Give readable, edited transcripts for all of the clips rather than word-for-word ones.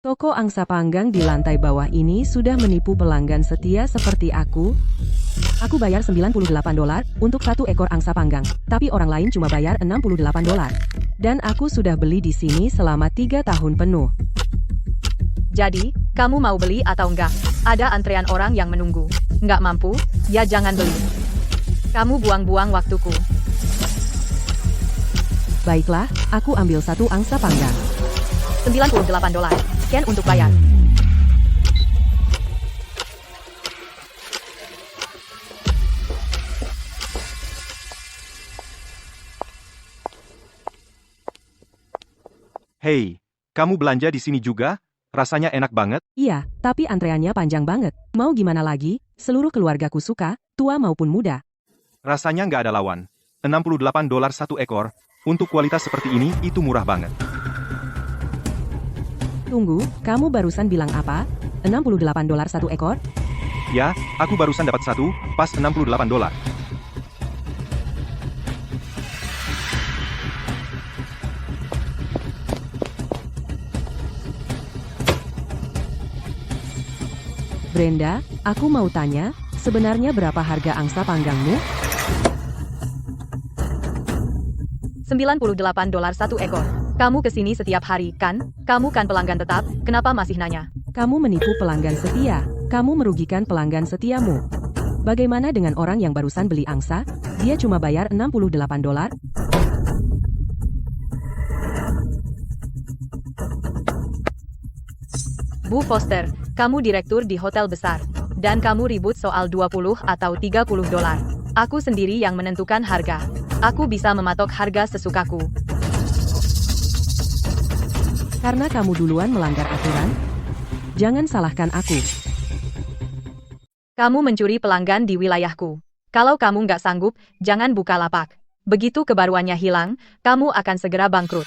Toko angsa panggang di lantai bawah ini sudah menipu pelanggan setia seperti aku. Aku bayar $98 untuk satu ekor angsa panggang, tapi orang lain cuma bayar $68. Dan aku sudah beli di sini selama 3 tahun penuh. Jadi, kamu mau beli atau enggak? Ada antrean orang yang menunggu. Enggak mampu? Ya jangan beli. Kamu buang-buang waktuku. Baiklah, aku ambil satu angsa panggang. $98. Scan untuk bayar. Hei, kamu belanja di sini juga? Rasanya enak banget. Iya, tapi antreannya panjang banget. Mau gimana lagi? Seluruh keluargaku suka, tua maupun muda. Rasanya nggak ada lawan. $68 satu ekor. Untuk kualitas seperti ini, itu murah banget. Tunggu, kamu barusan bilang apa? $68 satu ekor? Ya, aku barusan dapat satu, pas $68. Brenda, aku mau tanya, sebenarnya berapa harga angsa panggangmu? $98 satu ekor. Kamu kesini setiap hari, kan? Kamu kan pelanggan tetap, kenapa masih nanya? Kamu menipu pelanggan setia. Kamu merugikan pelanggan setiamu. Bagaimana dengan orang yang barusan beli angsa? Dia cuma bayar $68. Bu Foster, kamu direktur di hotel besar. Dan kamu ribut soal $20 atau $30. Aku sendiri yang menentukan harga. Aku bisa mematok harga sesukaku. Karena kamu duluan melanggar aturan? Jangan salahkan aku. Kamu mencuri pelanggan di wilayahku. Kalau kamu nggak sanggup, jangan buka lapak. Begitu kebaruannya hilang, kamu akan segera bangkrut.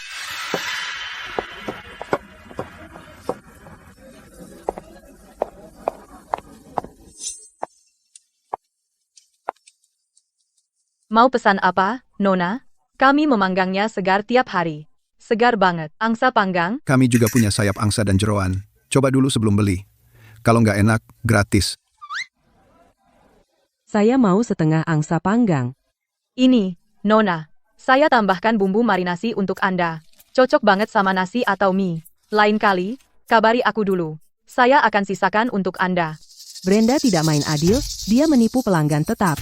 Mau pesan apa, Nona? Kami memanggangnya segar tiap hari. Segar banget. Angsa panggang? Kami juga punya sayap angsa dan jeroan. Coba dulu sebelum beli. Kalau nggak enak, gratis. Saya mau setengah angsa panggang. Ini, Nona. Saya tambahkan bumbu marinasi untuk Anda. Cocok banget sama nasi atau mie. Lain kali, kabari aku dulu. Saya akan sisakan untuk Anda. Brenda tidak main adil, dia menipu pelanggan tetap.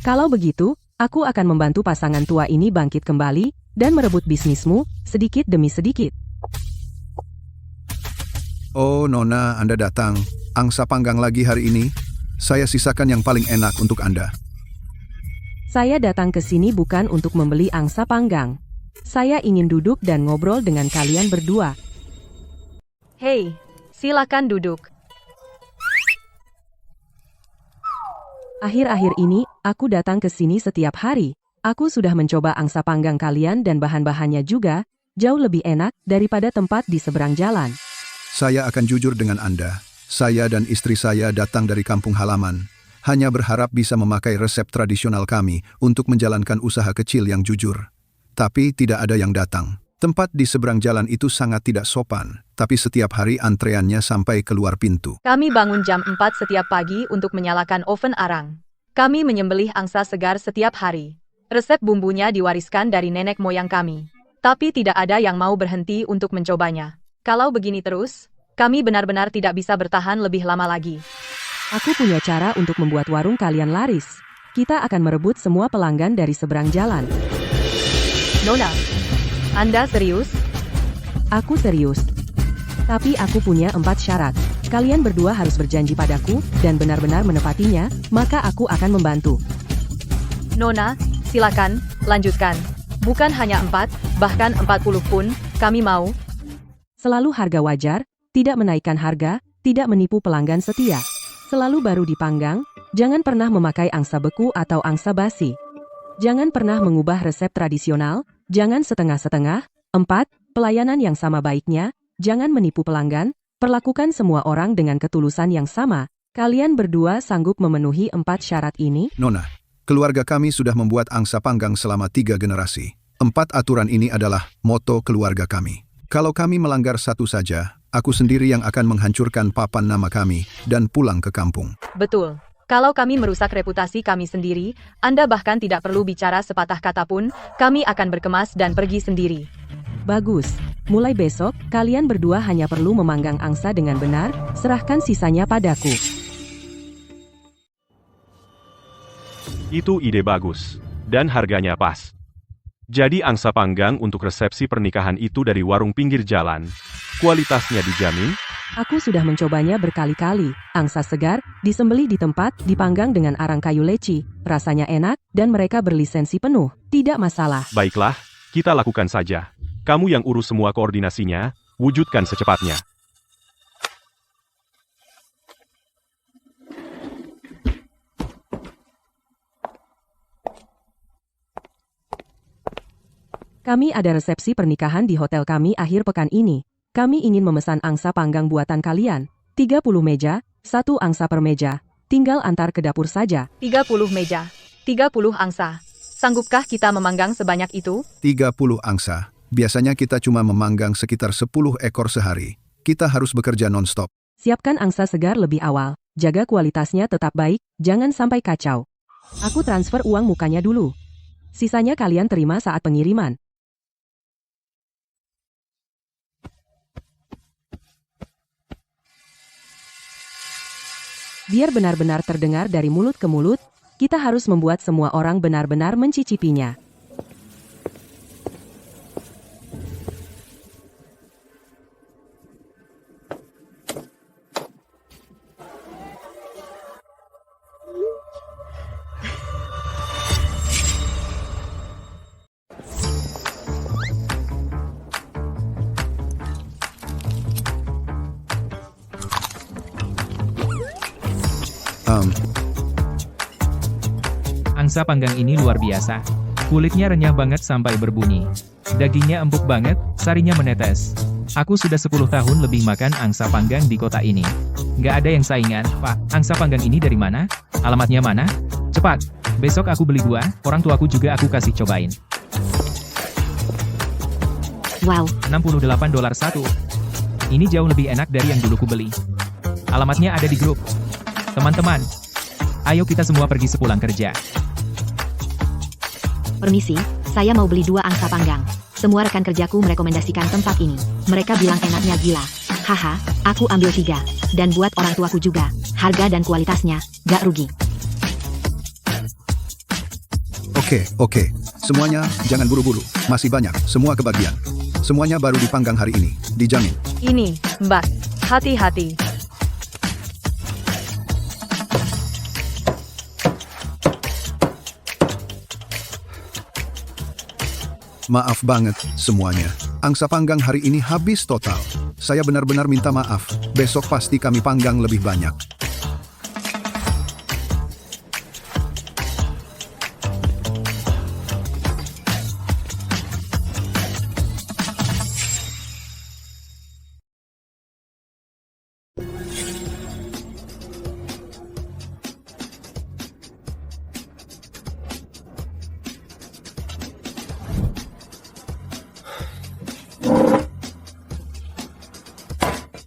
Kalau begitu, aku akan membantu pasangan tua ini bangkit kembali dan merebut bisnismu sedikit demi sedikit. Oh, Nona, Anda datang. Angsa panggang lagi hari ini. Saya sisakan yang paling enak untuk Anda. Saya datang ke sini bukan untuk membeli angsa panggang. Saya ingin duduk dan ngobrol dengan kalian berdua. Hei, silakan duduk. Akhir-akhir ini, aku datang ke sini setiap hari. Aku sudah mencoba angsa panggang kalian dan bahan-bahannya juga, jauh lebih enak daripada tempat di seberang jalan. Saya akan jujur dengan Anda. Saya dan istri saya datang dari kampung halaman. Hanya berharap bisa memakai resep tradisional kami untuk menjalankan usaha kecil yang jujur. Tapi tidak ada yang datang. Tempat di seberang jalan itu sangat tidak sopan, tapi setiap hari antreannya sampai keluar pintu. Kami bangun jam 4 setiap pagi untuk menyalakan oven arang. Kami menyembelih angsa segar setiap hari. Resep bumbunya diwariskan dari nenek moyang kami. Tapi tidak ada yang mau berhenti untuk mencobanya. Kalau begini terus, kami benar-benar tidak bisa bertahan lebih lama lagi. Aku punya cara untuk membuat warung kalian laris. Kita akan merebut semua pelanggan dari seberang jalan. Nona, Anda serius? Aku serius. Tapi aku punya 4 syarat. Kalian berdua harus berjanji padaku dan benar-benar menepatinya, maka aku akan membantu. Nona, silakan, lanjutkan. Bukan hanya 4, bahkan 40 pun, kami mau. Selalu harga wajar, tidak menaikkan harga, tidak menipu pelanggan setia. Selalu baru dipanggang, jangan pernah memakai angsa beku atau angsa basi. Jangan pernah mengubah resep tradisional, jangan setengah-setengah. 4. Pelayanan yang sama baiknya, jangan menipu pelanggan, perlakukan semua orang dengan ketulusan yang sama. Kalian berdua sanggup memenuhi 4 syarat ini? Nona, keluarga kami sudah membuat angsa panggang selama 3 generasi. 4 aturan ini adalah moto keluarga kami. Kalau kami melanggar satu saja, Aku sendiri yang akan menghancurkan papan nama kami dan pulang ke kampung. Betul. Kalau kami merusak reputasi kami sendiri, Anda bahkan tidak perlu bicara sepatah kata pun, kami akan berkemas dan pergi sendiri. Bagus. Mulai besok, kalian berdua hanya perlu memanggang angsa dengan benar, serahkan sisanya padaku. Itu ide bagus. Dan harganya pas. Jadi angsa panggang untuk resepsi pernikahan itu dari warung pinggir jalan. Kualitasnya dijamin. Aku sudah mencobanya berkali-kali. Angsa segar, disembelih di tempat, dipanggang dengan arang kayu leci. Rasanya enak, dan mereka berlisensi penuh. Tidak masalah. Baiklah, kita lakukan saja. Kamu yang urus semua koordinasinya, wujudkan secepatnya. Kami ada resepsi pernikahan di hotel kami akhir pekan ini. Kami ingin memesan angsa panggang buatan kalian. 30 meja, 1 angsa per meja. Tinggal antar ke dapur saja. 30 meja. 30 angsa. Sanggupkah kita memanggang sebanyak itu? 30 angsa. Biasanya kita cuma memanggang sekitar 10 ekor sehari. Kita harus bekerja non-stop. Siapkan angsa segar lebih awal. Jaga kualitasnya tetap baik, jangan sampai kacau. Aku transfer uang mukanya dulu. Sisanya kalian terima saat pengiriman. Biar benar-benar terdengar dari mulut ke mulut, kita harus membuat semua orang benar-benar mencicipinya. Angsa panggang ini luar biasa. Kulitnya renyah banget sampai berbunyi. Dagingnya empuk banget, sarinya menetes. Aku sudah 10 tahun lebih makan angsa panggang di kota ini. Nggak ada yang saingan. Pak, angsa panggang ini dari mana? Alamatnya mana? Cepat, besok aku beli 2, orang tuaku juga aku kasih cobain. Wow, $68 satu. Ini jauh lebih enak dari yang dulu ku beli. Alamatnya ada di grup. Teman-teman, ayo kita semua pergi sepulang kerja. permisi, saya mau beli 2 angsa panggang. Semua rekan kerjaku merekomendasikan tempat ini. Mereka bilang enaknya gila. Haha, aku ambil 3. Dan buat orang tuaku juga. Harga dan kualitasnya, gak rugi. Oke. Semuanya, jangan buru-buru. Masih banyak, semua kebagian. Semuanya baru dipanggang hari ini. Dijamin. Ini, Mbak. Hati-hati. Maaf banget, semuanya. Angsa panggang hari ini habis total. Saya benar-benar minta maaf. Besok pasti kami panggang lebih banyak.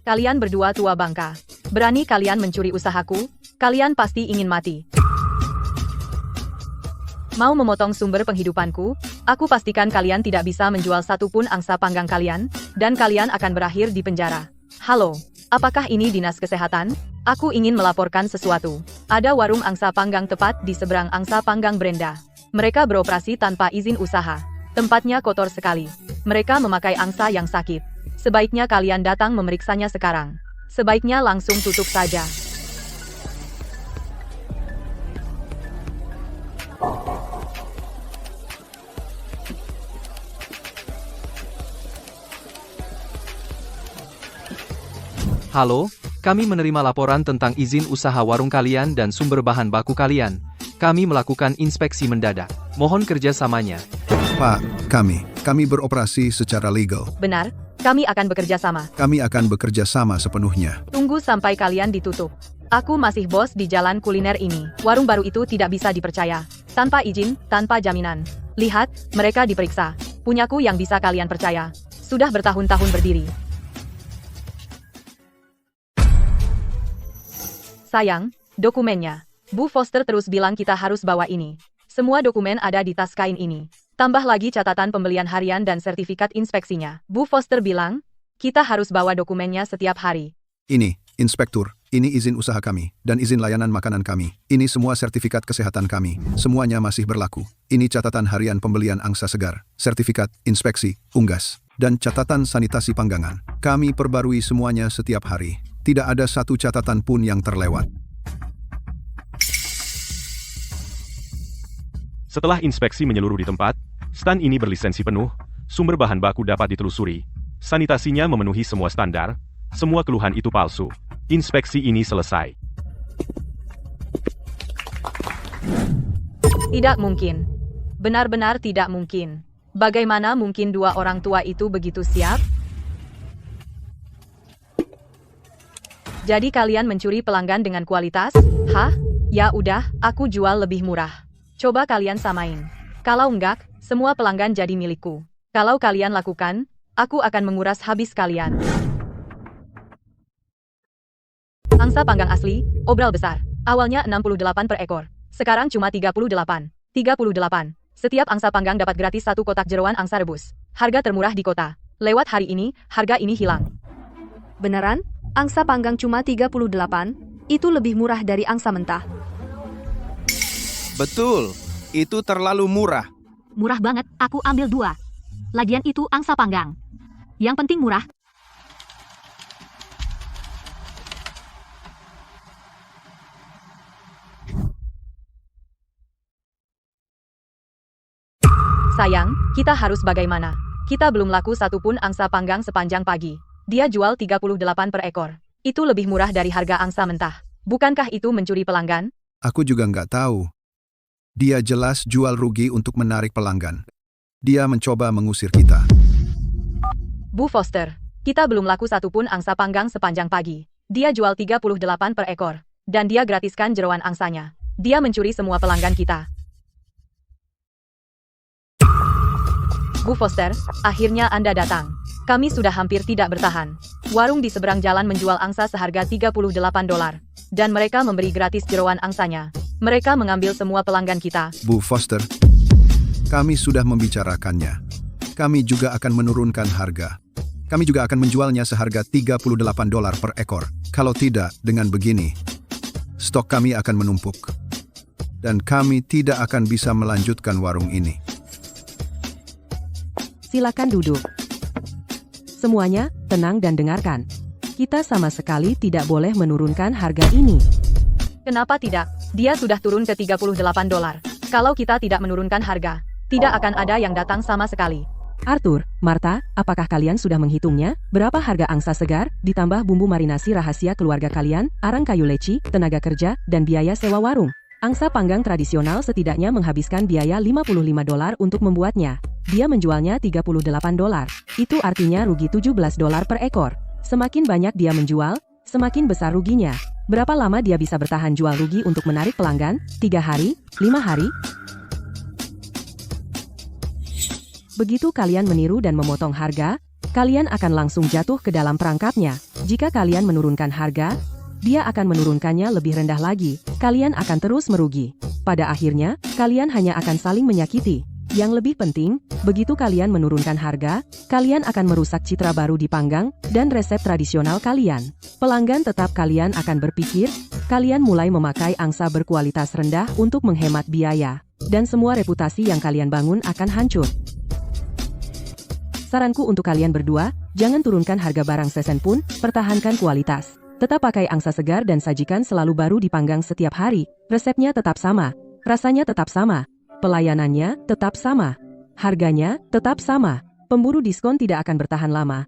Kalian berdua tua bangka. Berani kalian mencuri usahaku? Kalian pasti ingin mati. Mau memotong sumber penghidupanku? Aku pastikan kalian tidak bisa menjual satupun angsa panggang kalian, dan kalian akan berakhir di penjara. Halo, apakah ini dinas kesehatan? Aku ingin melaporkan sesuatu. Ada warung angsa panggang tepat di seberang angsa panggang Brenda. Mereka beroperasi tanpa izin usaha. Tempatnya kotor sekali. Mereka memakai angsa yang sakit. Sebaiknya kalian datang memeriksanya sekarang. Sebaiknya langsung tutup saja. Halo, kami menerima laporan tentang izin usaha warung kalian dan sumber bahan baku kalian. Kami melakukan inspeksi mendadak. Mohon kerjasamanya. Pak, kami beroperasi secara legal. Benar, kami akan bekerja sama. Kami akan bekerja sama sepenuhnya. Tunggu sampai kalian ditutup. Aku masih bos di jalan kuliner ini. Warung baru itu tidak bisa dipercaya. Tanpa izin, tanpa jaminan. Lihat, mereka diperiksa. Punyaku yang bisa kalian percaya. Sudah bertahun-tahun berdiri. Sayang, dokumennya. Bu Foster terus bilang kita harus bawa ini. Semua dokumen ada di tas kain ini. Tambah lagi catatan pembelian harian dan sertifikat inspeksinya. Bu Foster bilang, kita harus bawa dokumennya setiap hari. Ini, Inspektur, ini izin usaha kami, dan izin layanan makanan kami. Ini semua sertifikat kesehatan kami. Semuanya masih berlaku. Ini catatan harian pembelian angsa segar, sertifikat, inspeksi, unggas, dan catatan sanitasi panggangan. Kami perbarui semuanya setiap hari. Tidak ada satu catatan pun yang terlewat. Setelah inspeksi menyeluruh di tempat, stan ini berlisensi penuh, sumber bahan baku dapat ditelusuri, sanitasinya memenuhi semua standar, semua keluhan itu palsu. Inspeksi ini selesai. Tidak mungkin. Benar-benar tidak mungkin. Bagaimana mungkin dua orang tua itu begitu siap? Jadi kalian mencuri pelanggan dengan kualitas? Hah? Ya udah, aku jual lebih murah. Coba kalian samain. Kalau enggak, semua pelanggan jadi milikku. Kalau kalian lakukan, aku akan menguras habis kalian. Angsa panggang asli, obral besar. Awalnya 68 per ekor. Sekarang cuma 38. 38. Setiap angsa panggang dapat gratis 1 kotak jeroan angsa rebus. Harga termurah di kota. Lewat hari ini, harga ini hilang. Beneran? Angsa panggang cuma 38? Itu lebih murah dari angsa mentah. Betul, itu terlalu murah. Murah banget, aku ambil 2. Lagian itu angsa panggang. Yang penting murah. Sayang, kita harus bagaimana? Kita belum laku satupun angsa panggang sepanjang pagi. Dia jual 38 per ekor. Itu lebih murah dari harga angsa mentah. Bukankah itu mencuri pelanggan? Aku juga nggak tahu. Dia jelas jual rugi untuk menarik pelanggan. Dia mencoba mengusir kita. Bu Foster, kita belum laku satupun angsa panggang sepanjang pagi. Dia jual 38 per ekor. Dan dia gratiskan jeroan angsanya. Dia mencuri semua pelanggan kita. Bu Foster, akhirnya Anda datang. Kami sudah hampir tidak bertahan. Warung di seberang jalan menjual angsa seharga $38. Dan mereka memberi gratis jeroan angsanya. Mereka mengambil semua pelanggan kita. Bu Foster, kami sudah membicarakannya. Kami juga akan menurunkan harga. Kami juga akan menjualnya seharga $38 per ekor. Kalau tidak, dengan begini, stok kami akan menumpuk. Dan kami tidak akan bisa melanjutkan warung ini. Silakan duduk. Semuanya, tenang dan dengarkan. Kita sama sekali tidak boleh menurunkan harga ini. Kenapa tidak? Dia sudah turun ke $38. Kalau kita tidak menurunkan harga, tidak akan ada yang datang sama sekali. Arthur, Martha, apakah kalian sudah menghitungnya? Berapa harga angsa segar, ditambah bumbu marinasi rahasia keluarga kalian, arang kayu leci, tenaga kerja, dan biaya sewa warung? Angsa panggang tradisional setidaknya menghabiskan biaya $55 untuk membuatnya. Dia menjualnya $38. Itu artinya rugi $17 per ekor. Semakin banyak dia menjual, semakin besar ruginya. Berapa lama dia bisa bertahan jual rugi untuk menarik pelanggan? 3 hari? 5 hari? Begitu kalian meniru dan memotong harga, kalian akan langsung jatuh ke dalam perangkapnya. Jika kalian menurunkan harga, dia akan menurunkannya lebih rendah lagi. Kalian akan terus merugi. Pada akhirnya, kalian hanya akan saling menyakiti. Yang lebih penting, begitu kalian menurunkan harga, kalian akan merusak citra baru di panggang dan resep tradisional kalian. Pelanggan tetap kalian akan berpikir, kalian mulai memakai angsa berkualitas rendah untuk menghemat biaya. Dan semua reputasi yang kalian bangun akan hancur. Saranku untuk kalian berdua, jangan turunkan harga barang sesen pun, pertahankan kualitas. Tetap pakai angsa segar dan sajikan selalu baru dipanggang setiap hari. Resepnya tetap sama, rasanya tetap sama. Pelayanannya tetap sama. Harganya tetap sama. Pemburu diskon tidak akan bertahan lama.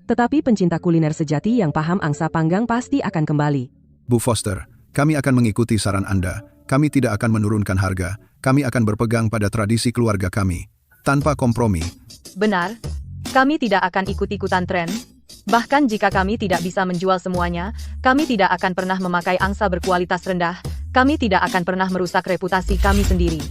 Tetapi pencinta kuliner sejati yang paham angsa panggang pasti akan kembali. Bu Foster, kami akan mengikuti saran Anda. Kami tidak akan menurunkan harga. Kami akan berpegang pada tradisi keluarga kami. Tanpa kompromi. Benar. Kami tidak akan ikut-ikutan tren. Bahkan jika kami tidak bisa menjual semuanya, kami tidak akan pernah memakai angsa berkualitas rendah. Kami tidak akan pernah merusak reputasi kami sendiri.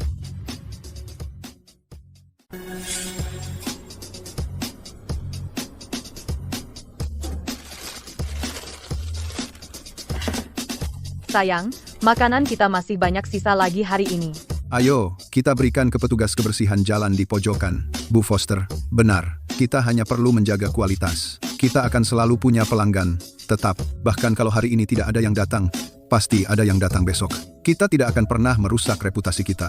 sayang, makanan kita masih banyak sisa lagi hari ini. Ayo, kita berikan ke petugas kebersihan jalan di pojokan. Bu Foster, benar. Kita hanya perlu menjaga kualitas. Kita akan selalu punya pelanggan. Tetap, bahkan kalau hari ini tidak ada yang datang, pasti ada yang datang besok. Kita tidak akan pernah merusak reputasi kita.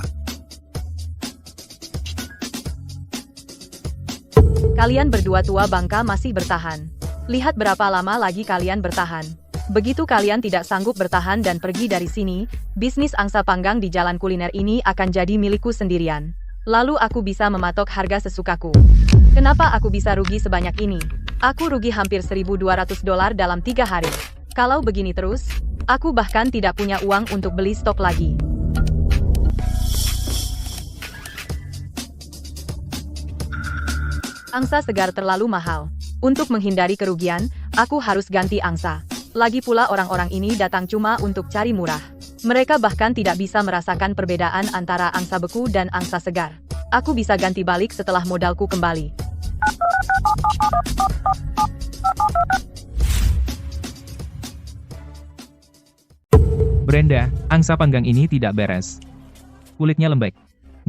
Kalian berdua tua bangka masih bertahan. Lihat berapa lama lagi kalian bertahan. Begitu kalian tidak sanggup bertahan dan pergi dari sini, bisnis angsa panggang di jalan kuliner ini akan jadi milikku sendirian. Lalu aku bisa mematok harga sesukaku. Kenapa aku bisa rugi sebanyak ini? Aku rugi hampir $1.200 dalam 3 hari. Kalau begini terus, aku bahkan tidak punya uang untuk beli stok lagi. Angsa segar terlalu mahal. Untuk menghindari kerugian, aku harus ganti angsa. Lagi pula orang-orang ini datang cuma untuk cari murah. Mereka bahkan tidak bisa merasakan perbedaan antara angsa beku dan angsa segar. Aku bisa ganti balik setelah modalku kembali. Brenda, angsa panggang ini tidak beres. Kulitnya lembek.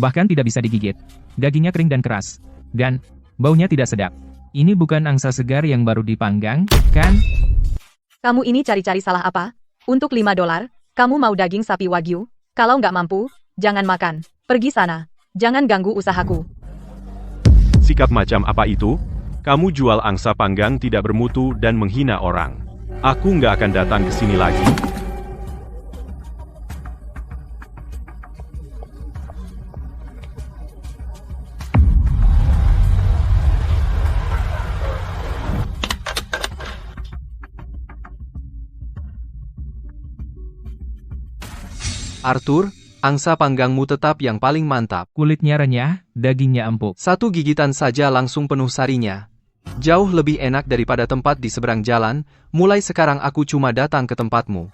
Bahkan tidak bisa digigit. Dagingnya kering dan keras. Dan baunya tidak sedap. Ini bukan angsa segar yang baru dipanggang, kan? Kamu ini cari-cari salah apa? Untuk $5, kamu mau daging sapi wagyu? Kalau nggak mampu, jangan makan. Pergi sana. Jangan ganggu usahaku. Sikap macam apa itu? Kamu jual angsa panggang tidak bermutu dan menghina orang. Aku nggak akan datang ke sini lagi. Arthur, angsa panggangmu tetap yang paling mantap. Kulitnya renyah, dagingnya empuk. Satu gigitan saja langsung penuh sarinya. Jauh lebih enak daripada tempat di seberang jalan, mulai sekarang aku cuma datang ke tempatmu.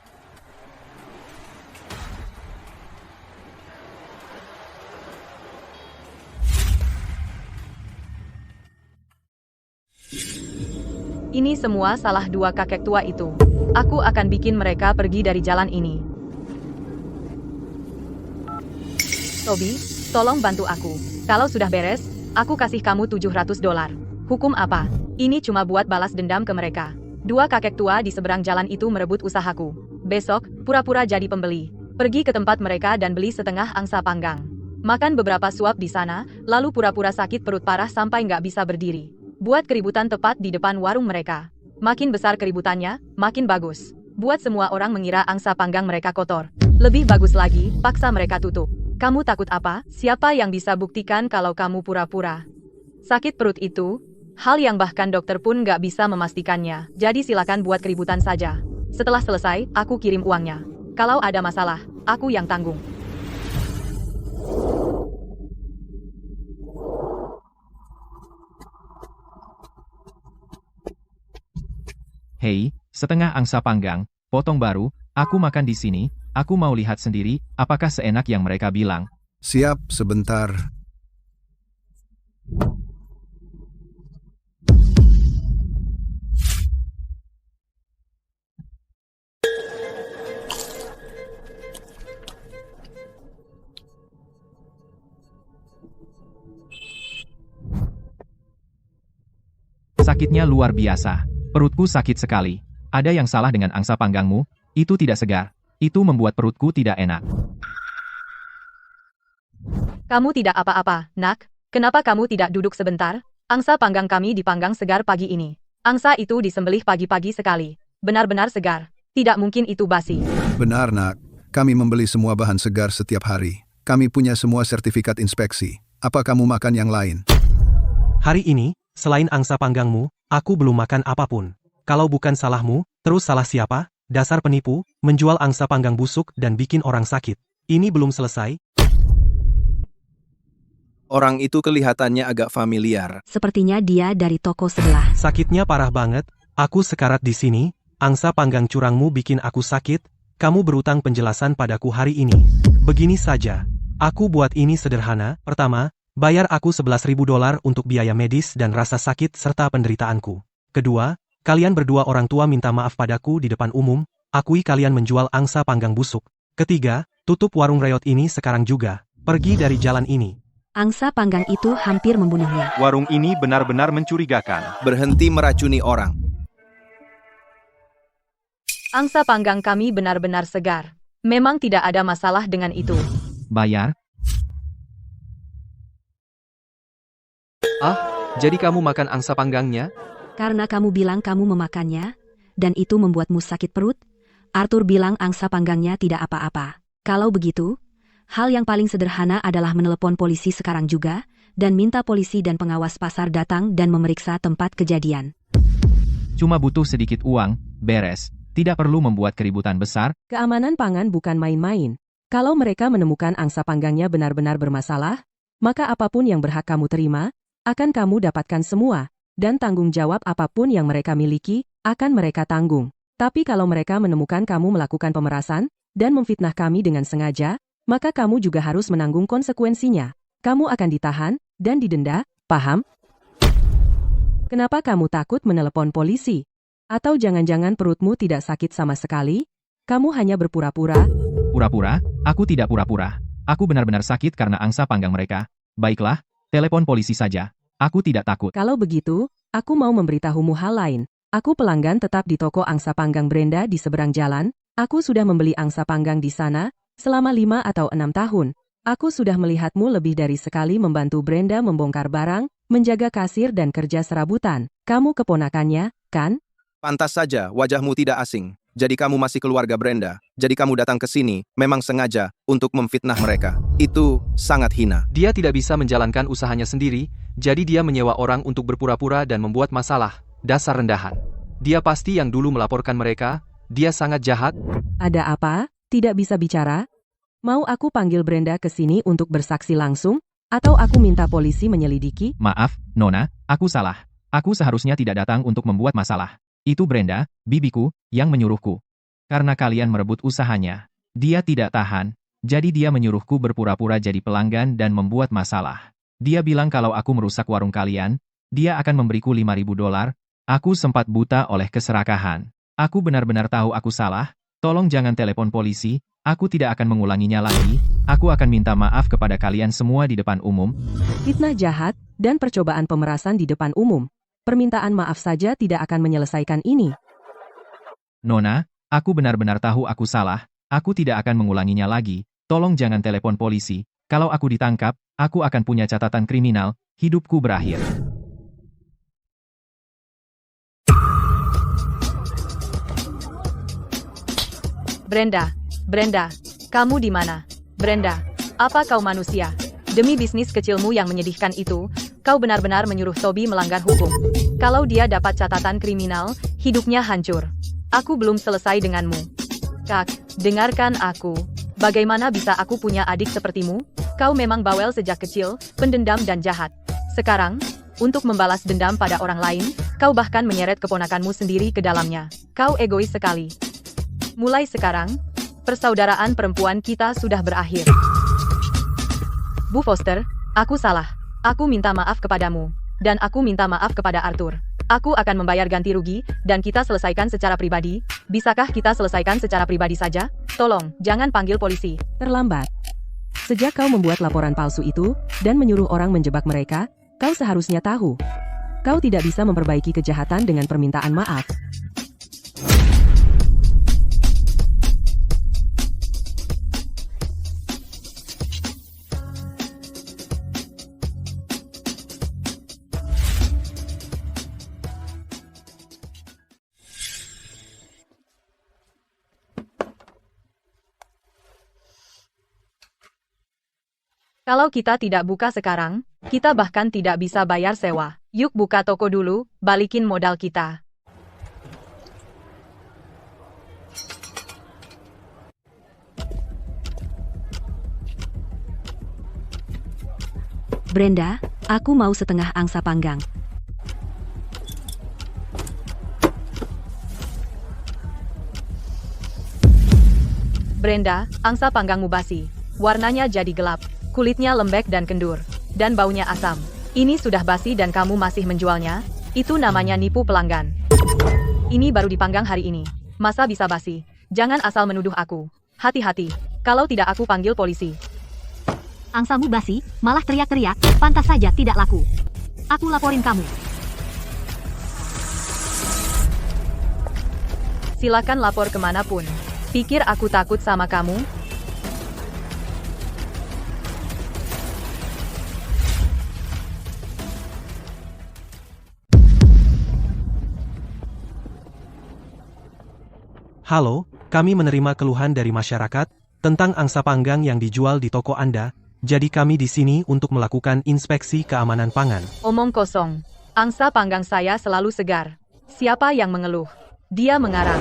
Ini semua salah dua kakek tua itu. Aku akan bikin mereka pergi dari jalan ini. Toby, tolong bantu aku. Kalau sudah beres, aku kasih kamu $700. Hukum apa? Ini cuma buat balas dendam ke mereka. Dua kakek tua di seberang jalan itu merebut usahaku. Besok, pura-pura jadi pembeli. Pergi ke tempat mereka dan beli setengah angsa panggang. Makan beberapa suap di sana, lalu pura-pura sakit perut parah sampai nggak bisa berdiri. Buat keributan tepat di depan warung mereka. Makin besar keributannya, makin bagus. Buat semua orang mengira angsa panggang mereka kotor. Lebih bagus lagi, paksa mereka tutup. Kamu takut apa? Siapa yang bisa buktikan kalau kamu pura-pura? Sakit perut itu, hal yang bahkan dokter pun nggak bisa memastikannya. Jadi silakan buat keributan saja. Setelah selesai, aku kirim uangnya. Kalau ada masalah, aku yang tanggung. Hei, setengah angsa panggang, potong baru, aku makan di sini. Aku mau lihat sendiri, apakah seenak yang mereka bilang. Siap, sebentar. Sakitnya luar biasa. Perutku sakit sekali. Ada yang salah dengan angsa panggangmu, itu tidak segar. Itu membuat perutku tidak enak. Kamu tidak apa-apa, nak. Kenapa kamu tidak duduk sebentar? Angsa panggang kami dipanggang segar pagi ini. Angsa itu disembelih pagi-pagi sekali. Benar-benar segar. Tidak mungkin itu basi. Benar, nak. Kami membeli semua bahan segar setiap hari. Kami punya semua sertifikat inspeksi. Apa kamu makan yang lain? Hari ini, selain angsa panggangmu, aku belum makan apapun. Kalau bukan salahmu, terus salah siapa? Dasar penipu, menjual angsa panggang busuk dan bikin orang sakit. Ini belum selesai. Orang itu kelihatannya agak familiar. Sepertinya dia dari toko sebelah. Sakitnya parah banget, aku sekarat di sini, angsa panggang curangmu bikin aku sakit, kamu berutang penjelasan padaku hari ini. Begini saja, aku buat ini sederhana. Pertama, bayar aku $11.000 untuk biaya medis dan rasa sakit serta penderitaanku. Kedua, kalian berdua orang tua minta maaf padaku di depan umum, akui kalian menjual angsa panggang busuk. Ketiga, tutup warung reot ini sekarang juga. Pergi dari jalan ini. Angsa panggang itu hampir membunuhnya. Warung ini benar-benar mencurigakan. Berhenti meracuni orang. Angsa panggang kami benar-benar segar. Memang tidak ada masalah dengan itu. Bayar? Jadi kamu makan angsa panggangnya? Karena kamu bilang kamu memakannya, dan itu membuatmu sakit perut, Arthur bilang angsa panggangnya tidak apa-apa. Kalau begitu, hal yang paling sederhana adalah menelepon polisi sekarang juga, dan minta polisi dan pengawas pasar datang dan memeriksa tempat kejadian. Cuma butuh sedikit uang, beres. Tidak perlu membuat keributan besar. Keamanan pangan bukan main-main. Kalau mereka menemukan angsa panggangnya benar-benar bermasalah, maka apapun yang berhak kamu terima, akan kamu dapatkan semua, dan tanggung jawab apapun yang mereka miliki, akan mereka tanggung. Tapi kalau mereka menemukan kamu melakukan pemerasan, dan memfitnah kami dengan sengaja, maka kamu juga harus menanggung konsekuensinya. Kamu akan ditahan, dan didenda, paham? Kenapa kamu takut menelepon polisi? Atau jangan-jangan perutmu tidak sakit sama sekali? Kamu hanya berpura-pura? Pura-pura? Aku tidak pura-pura. Aku benar-benar sakit karena angsa panggang mereka. Baiklah, telepon polisi saja. Aku tidak takut. Kalau begitu, aku mau memberitahumu hal lain. Aku pelanggan tetap di toko angsa panggang Brenda di seberang jalan. Aku sudah membeli angsa panggang di sana, selama 5 atau 6 tahun. Aku sudah melihatmu lebih dari sekali membantu Brenda membongkar barang, menjaga kasir dan kerja serabutan. Kamu keponakannya, kan? Pantas saja wajahmu tidak asing. Jadi kamu masih keluarga Brenda. Jadi kamu datang ke sini, memang sengaja, untuk memfitnah mereka. Itu sangat hina. Dia tidak bisa menjalankan usahanya sendiri, jadi dia menyewa orang untuk berpura-pura dan membuat masalah. Dasar rendahan. Dia pasti yang dulu melaporkan mereka. Dia sangat jahat. Ada apa? Tidak bisa bicara? Mau aku panggil Brenda ke sini untuk bersaksi langsung? Atau aku minta polisi menyelidiki? Maaf, Nona, aku salah. Aku seharusnya tidak datang untuk membuat masalah. Itu Brenda, bibiku, yang menyuruhku. Karena kalian merebut usahanya. Dia tidak tahan, jadi dia menyuruhku berpura-pura jadi pelanggan dan membuat masalah. Dia bilang kalau aku merusak warung kalian, dia akan memberiku $5.000. Aku sempat buta oleh keserakahan. Aku benar-benar tahu aku salah. Tolong jangan telepon polisi, aku tidak akan mengulanginya lagi. Aku akan minta maaf kepada kalian semua di depan umum. Fitnah jahat, dan percobaan pemerasan di depan umum. Permintaan maaf saja tidak akan menyelesaikan ini. Nona, aku benar-benar tahu aku salah. Aku tidak akan mengulanginya lagi. Tolong jangan telepon polisi. Kalau aku ditangkap, aku akan punya catatan kriminal. Hidupku berakhir. Brenda, kamu di mana? Brenda, apa kau manusia? Demi bisnis kecilmu yang menyedihkan itu, kau benar-benar menyuruh Toby melanggar hukum. Kalau dia dapat catatan kriminal, hidupnya hancur. Aku belum selesai denganmu. Kak, dengarkan aku. Bagaimana bisa aku punya adik sepertimu? Kau memang bawel sejak kecil, pendendam dan jahat. Sekarang, untuk membalas dendam pada orang lain, kau bahkan menyeret keponakanmu sendiri ke dalamnya. Kau egois sekali. Mulai sekarang, persaudaraan perempuan kita sudah berakhir. Bu Foster, aku salah. Aku minta maaf kepadamu. Dan aku minta maaf kepada Arthur. Aku akan membayar ganti rugi, dan kita selesaikan secara pribadi. Bisakah kita selesaikan secara pribadi saja? Tolong, jangan panggil polisi. Terlambat. Sejak kau membuat laporan palsu itu, dan menyuruh orang menjebak mereka, kau seharusnya tahu. Kau tidak bisa memperbaiki kejahatan dengan permintaan maaf. Kalau kita tidak buka sekarang, kita bahkan tidak bisa bayar sewa. Yuk buka toko dulu, balikin modal kita. Brenda, aku mau setengah angsa panggang. Brenda, angsa panggangmu basi. Warnanya jadi gelap. Kulitnya lembek dan kendur, dan baunya asam. Ini sudah basi dan kamu masih menjualnya? Itu namanya nipu pelanggan. Ini baru dipanggang hari ini. Masa bisa basi? Jangan asal menuduh aku. Hati-hati, kalau tidak aku panggil polisi. Angsamu basi, malah teriak-teriak, pantas saja tidak laku. Aku laporin kamu. Silakan lapor kemanapun. Pikir aku takut sama kamu? Halo, kami menerima keluhan dari masyarakat tentang angsa panggang yang dijual di toko Anda, jadi kami di sini untuk melakukan inspeksi keamanan pangan. Omong kosong. Angsa panggang saya selalu segar. Siapa yang mengeluh? Dia mengarang.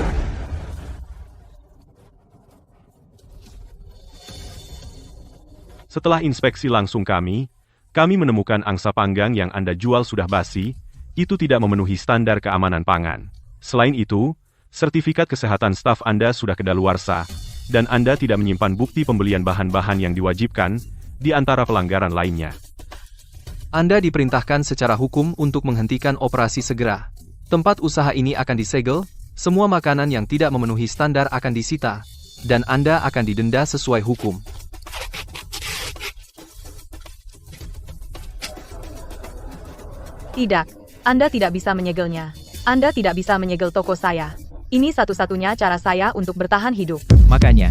Setelah inspeksi langsung kami menemukan angsa panggang yang Anda jual sudah basi, itu tidak memenuhi standar keamanan pangan. Selain itu, sertifikat kesehatan staf Anda sudah kedaluarsa, dan Anda tidak menyimpan bukti pembelian bahan-bahan yang diwajibkan, di antara pelanggaran lainnya. Anda diperintahkan secara hukum untuk menghentikan operasi segera. Tempat usaha ini akan disegel, semua makanan yang tidak memenuhi standar akan disita, dan Anda akan didenda sesuai hukum. Tidak, Anda tidak bisa menyegelnya. Anda tidak bisa menyegel toko saya. Ini satu-satunya cara saya untuk bertahan hidup. Makanya,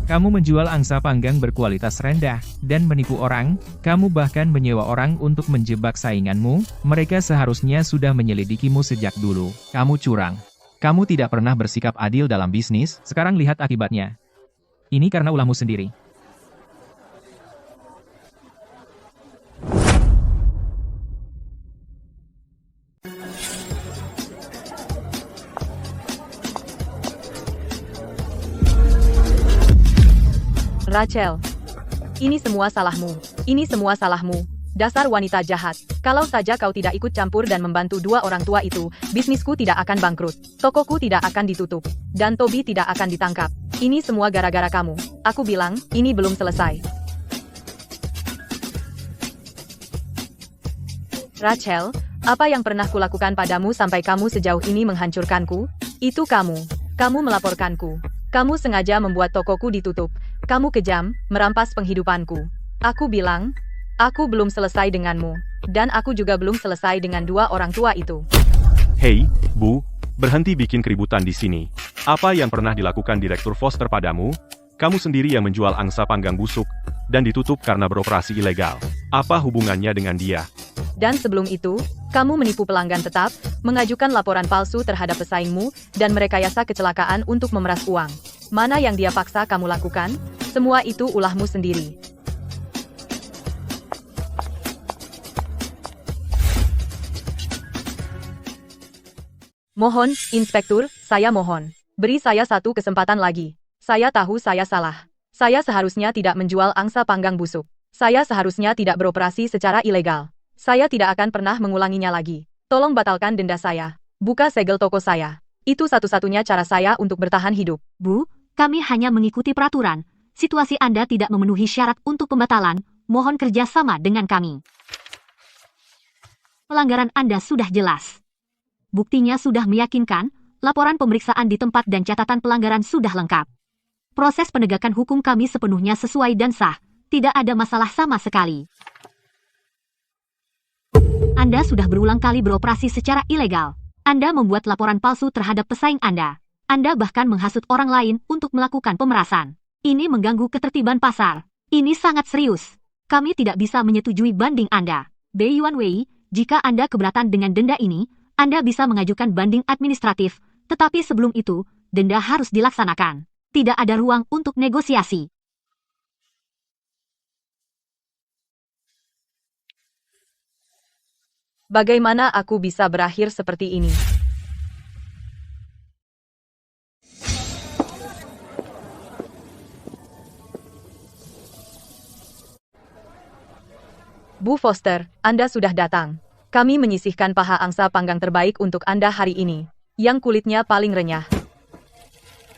kamu menjual angsa panggang berkualitas rendah, dan menipu orang, kamu bahkan menyewa orang untuk menjebak sainganmu, mereka seharusnya sudah menyelidikimu sejak dulu. Kamu curang. Kamu tidak pernah bersikap adil dalam bisnis, sekarang lihat akibatnya. Ini karena ulahmu sendiri. Rachel, ini semua salahmu. Ini semua salahmu. Dasar wanita jahat. Kalau saja kau tidak ikut campur dan membantu dua orang tua itu, bisnisku tidak akan bangkrut. Tokoku tidak akan ditutup. Dan Toby tidak akan ditangkap. Ini semua gara-gara kamu. Aku bilang, ini belum selesai. Rachel, apa yang pernah kulakukan padamu sampai kamu sejauh ini menghancurkanku? Itu kamu. Kamu melaporkanku. Kamu sengaja membuat tokoku ditutup. Kamu kejam, merampas penghidupanku. Aku bilang, aku belum selesai denganmu. Dan aku juga belum selesai dengan dua orang tua itu. Hei, Bu, berhenti bikin keributan di sini. Apa yang pernah dilakukan Direktur Foster padamu? Kamu sendiri yang menjual angsa panggang busuk, dan ditutup karena beroperasi ilegal. Apa hubungannya dengan dia? Dan sebelum itu, kamu menipu pelanggan tetap, mengajukan laporan palsu terhadap pesaingmu, dan merekayasa kecelakaan untuk memeras uang. Mana yang dia paksa kamu lakukan? Semua itu ulahmu sendiri. Mohon, Inspektur, saya mohon. Beri saya satu kesempatan lagi. Saya tahu saya salah. Saya seharusnya tidak menjual angsa panggang busuk. Saya seharusnya tidak beroperasi secara ilegal. Saya tidak akan pernah mengulanginya lagi. Tolong batalkan denda saya. Buka segel toko saya. Itu satu-satunya cara saya untuk bertahan hidup. Bu, kami hanya mengikuti peraturan. Situasi Anda tidak memenuhi syarat untuk pembatalan. Mohon kerjasama dengan kami. Pelanggaran Anda sudah jelas. Buktinya sudah meyakinkan, laporan pemeriksaan di tempat dan catatan pelanggaran sudah lengkap. Proses penegakan hukum kami sepenuhnya sesuai dan sah. Tidak ada masalah sama sekali. Anda sudah berulang kali beroperasi secara ilegal. Anda membuat laporan palsu terhadap pesaing Anda. Anda bahkan menghasut orang lain untuk melakukan pemerasan. Ini mengganggu ketertiban pasar. Ini sangat serius. Kami tidak bisa menyetujui banding Anda. Beiyuan Wei, jika Anda keberatan dengan denda ini, Anda bisa mengajukan banding administratif, tetapi sebelum itu, denda harus dilaksanakan. Tidak ada ruang untuk negosiasi. Bagaimana aku bisa berakhir seperti ini? Bu Foster, Anda sudah datang. Kami menyisihkan paha angsa panggang terbaik untuk Anda hari ini, yang kulitnya paling renyah.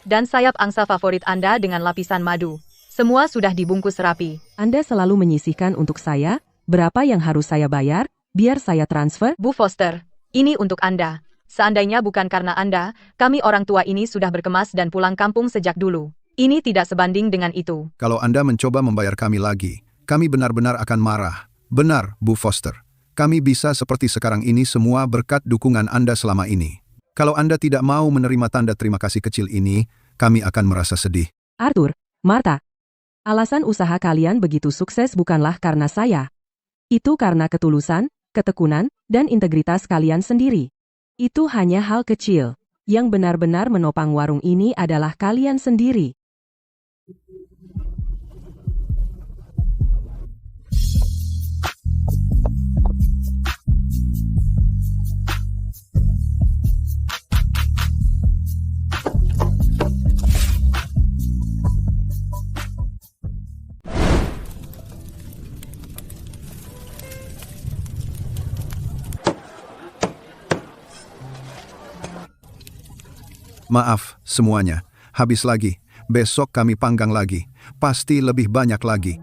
Dan sayap angsa favorit Anda dengan lapisan madu. Semua sudah dibungkus rapi. Anda selalu menyisihkan untuk saya, berapa yang harus saya bayar, biar saya transfer? Bu Foster, ini untuk Anda. Seandainya bukan karena Anda, kami orang tua ini sudah berkemas dan pulang kampung sejak dulu. Ini tidak sebanding dengan itu. Kalau Anda mencoba membayar kami lagi, kami benar-benar akan marah. Benar, Bu Foster. Kami bisa seperti sekarang ini semua berkat dukungan Anda selama ini. Kalau Anda tidak mau menerima tanda terima kasih kecil ini, kami akan merasa sedih. Arthur, Martha, alasan usaha kalian begitu sukses bukanlah karena saya. Itu karena ketulusan, ketekunan, dan integritas kalian sendiri. Itu hanya hal kecil. Yang benar-benar menopang warung ini adalah kalian sendiri. Maaf, semuanya. Habis lagi. Besok kami panggang lagi. Pasti lebih banyak lagi.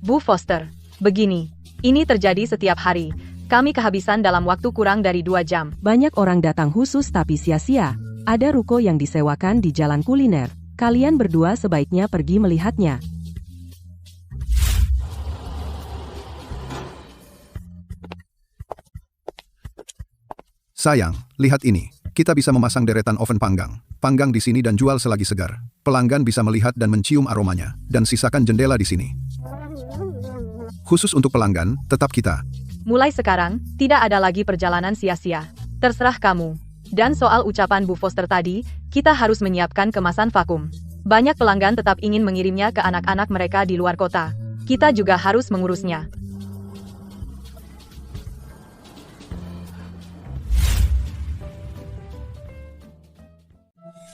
Bu Foster, begini. Ini terjadi setiap hari. Kami kehabisan dalam waktu kurang dari 2 jam. Banyak orang datang khusus tapi sia-sia. Ada ruko yang disewakan di jalan kuliner. Kalian berdua sebaiknya pergi melihatnya. Sayang, lihat ini. Kita bisa memasang deretan oven panggang. Panggang di sini dan jual selagi segar. Pelanggan bisa melihat dan mencium aromanya. Dan sisakan jendela di sini. Khusus untuk pelanggan, tetap kita. Mulai sekarang, tidak ada lagi perjalanan sia-sia. Terserah kamu. Dan soal ucapan Bu Foster tadi, kita harus menyiapkan kemasan vakum. Banyak pelanggan tetap ingin mengirimnya ke anak-anak mereka di luar kota. Kita juga harus mengurusnya.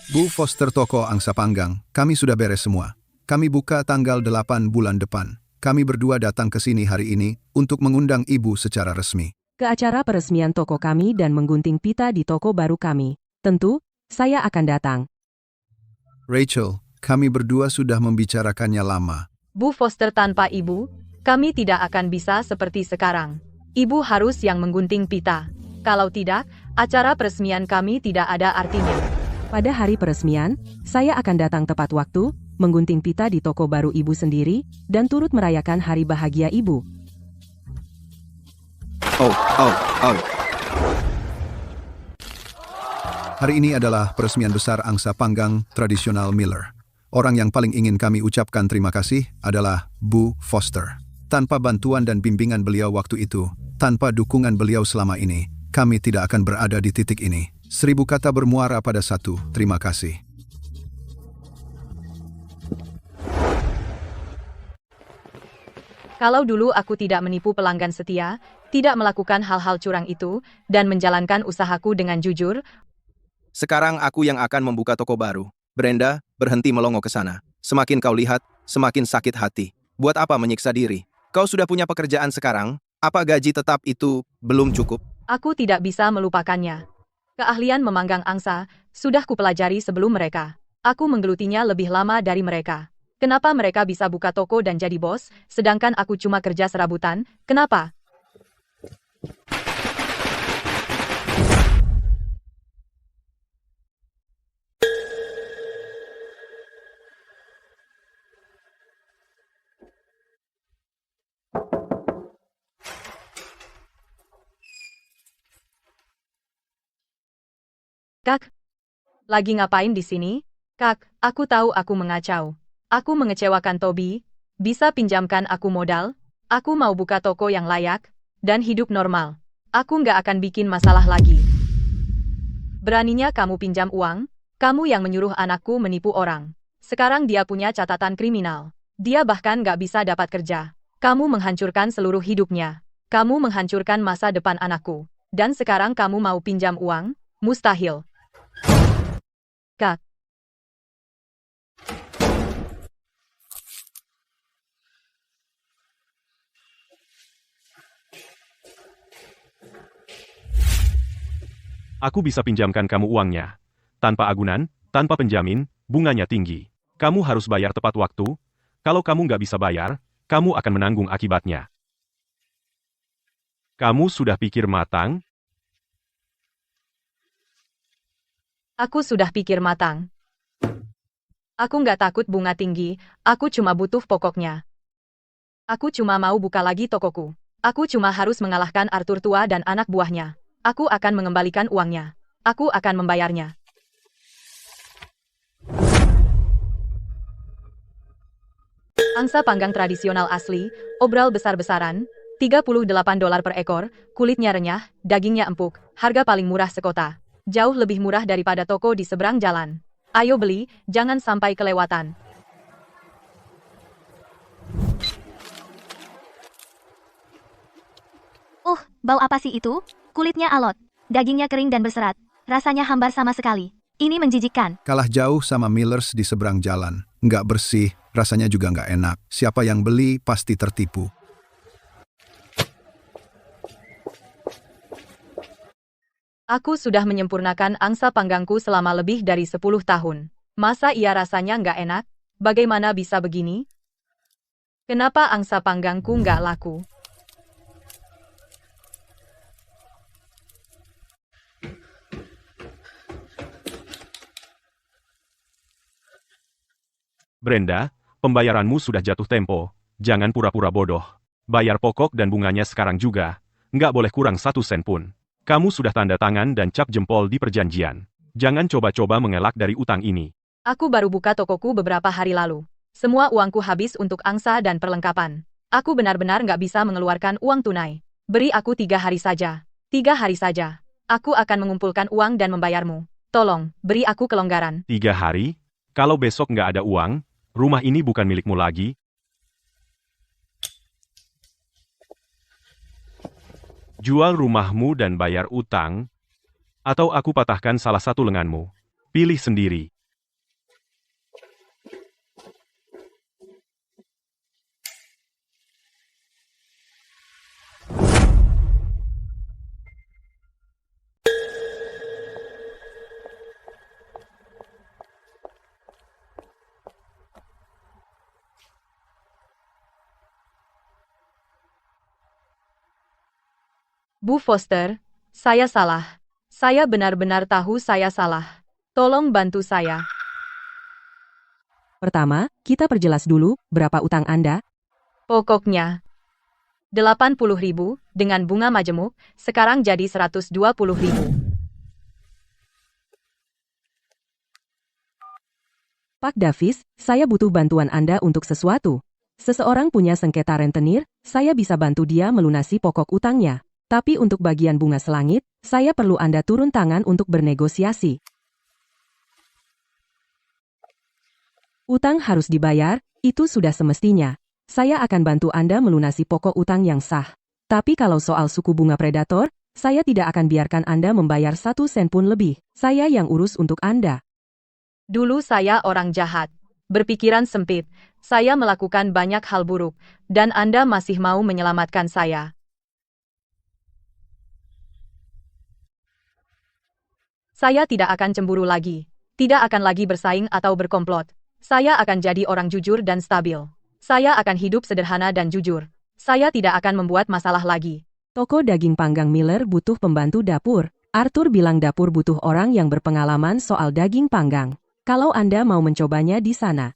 Bu Foster toko angsa panggang, kami sudah beres semua. Kami buka tanggal 8 bulan depan. Kami berdua datang ke sini hari ini untuk mengundang ibu secara resmi. Ke acara peresmian toko kami dan menggunting pita di toko baru kami. Tentu, saya akan datang. Rachel, kami berdua sudah membicarakannya lama. Bu Foster tanpa ibu, kami tidak akan bisa seperti sekarang. Ibu harus yang menggunting pita. Kalau tidak, acara peresmian kami tidak ada artinya. Pada hari peresmian, saya akan datang tepat waktu, menggunting pita di toko baru ibu sendiri, dan turut merayakan hari bahagia ibu. Oh. Hari ini adalah peresmian besar angsa panggang tradisional Miller. Orang yang paling ingin kami ucapkan terima kasih adalah Bu Foster. Tanpa bantuan dan bimbingan beliau waktu itu, tanpa dukungan beliau selama ini, kami tidak akan berada di titik ini. 1000 kata bermuara pada satu, terima kasih. Kalau dulu aku tidak menipu pelanggan setia, tidak melakukan hal-hal curang itu, dan menjalankan usahaku dengan jujur, Sekarang aku yang akan membuka toko baru. Brenda, berhenti melongo ke sana. Semakin kau lihat, semakin sakit hati. Buat apa menyiksa diri? Kau sudah punya pekerjaan sekarang, apa gaji tetap itu belum cukup? aku tidak bisa melupakannya. Keahlian memanggang angsa, sudah kupelajari sebelum mereka. Aku menggelutinya lebih lama dari mereka. Kenapa mereka bisa buka toko dan jadi bos, sedangkan aku cuma kerja serabutan? Kenapa? Kak, lagi ngapain di sini? Kak, aku tahu aku mengacau. Aku mengecewakan Toby. Bisa pinjamkan aku modal? Aku mau buka toko yang layak dan hidup normal. Aku nggak akan bikin masalah lagi. Beraninya kamu pinjam uang? Kamu yang menyuruh anakku menipu orang. Sekarang dia punya catatan kriminal. Dia bahkan nggak bisa dapat kerja. Kamu menghancurkan seluruh hidupnya. Kamu menghancurkan masa depan anakku. Dan sekarang kamu mau pinjam uang? Mustahil. Kak. Aku bisa pinjamkan kamu uangnya. Tanpa agunan, tanpa penjamin, bunganya tinggi. Kamu harus bayar tepat waktu. Kalau kamu nggak bisa bayar, kamu akan menanggung akibatnya. Kamu sudah pikir matang? Aku sudah pikir matang. Aku nggak takut bunga tinggi, aku cuma butuh pokoknya. Aku cuma mau buka lagi tokoku. Aku cuma harus mengalahkan Arthur tua dan anak buahnya. Aku akan mengembalikan uangnya. Aku akan membayarnya. Angsa panggang tradisional asli, obral besar-besaran, $38 per ekor, kulitnya renyah, dagingnya empuk, harga paling murah sekota. Jauh lebih murah daripada toko di seberang jalan. Ayo beli, jangan sampai kelewatan. Bau apa sih itu? Kulitnya alot, dagingnya kering dan berserat, rasanya hambar sama sekali. Ini menjijikkan. Kalah jauh sama Millers di seberang jalan. Nggak bersih, rasanya juga nggak enak. Siapa yang beli pasti tertipu. Aku sudah menyempurnakan angsa panggangku selama lebih dari 10 tahun. Masa iya rasanya nggak enak? Bagaimana bisa begini? Kenapa angsa panggangku nggak laku? Brenda, pembayaranmu sudah jatuh tempo. Jangan pura-pura bodoh. Bayar pokok dan bunganya sekarang juga. Nggak boleh kurang 1 sen pun. Kamu sudah tanda tangan dan cap jempol di perjanjian. Jangan coba-coba mengelak dari utang ini. Aku baru buka tokoku beberapa hari lalu. Semua uangku habis untuk angsa dan perlengkapan. Aku benar-benar nggak bisa mengeluarkan uang tunai. Beri aku 3 hari saja. 3 hari saja. Aku akan mengumpulkan uang dan membayarmu. Tolong, beri aku kelonggaran. 3 hari? Kalau besok nggak ada uang, rumah ini bukan milikmu lagi. Jual rumahmu dan bayar utang, atau aku patahkan salah satu lenganmu. Pilih sendiri. Bu Foster, saya salah. Saya benar-benar tahu saya salah. Tolong bantu saya. Pertama, kita perjelas dulu berapa utang Anda. Pokoknya 80.000 dengan bunga majemuk, sekarang jadi 120.000. Pak Davis, saya butuh bantuan Anda untuk sesuatu. Seseorang punya sengketa rentenir, saya bisa bantu dia melunasi pokok utangnya. Tapi untuk bagian bunga selangit, saya perlu Anda turun tangan untuk bernegosiasi. Utang harus dibayar, itu sudah semestinya. Saya akan bantu Anda melunasi pokok utang yang sah. Tapi kalau soal suku bunga predator, saya tidak akan biarkan Anda membayar 1 sen pun lebih. Saya yang urus untuk Anda. Dulu saya orang jahat. Berpikiran sempit. Saya melakukan banyak hal buruk. Dan Anda masih mau menyelamatkan saya. Saya tidak akan cemburu lagi. Tidak akan lagi bersaing atau berkomplot. Saya akan jadi orang jujur dan stabil. Saya akan hidup sederhana dan jujur. Saya tidak akan membuat masalah lagi. Toko daging panggang Miller butuh pembantu dapur. Arthur bilang dapur butuh orang yang berpengalaman soal daging panggang. Kalau Anda mau mencobanya di sana.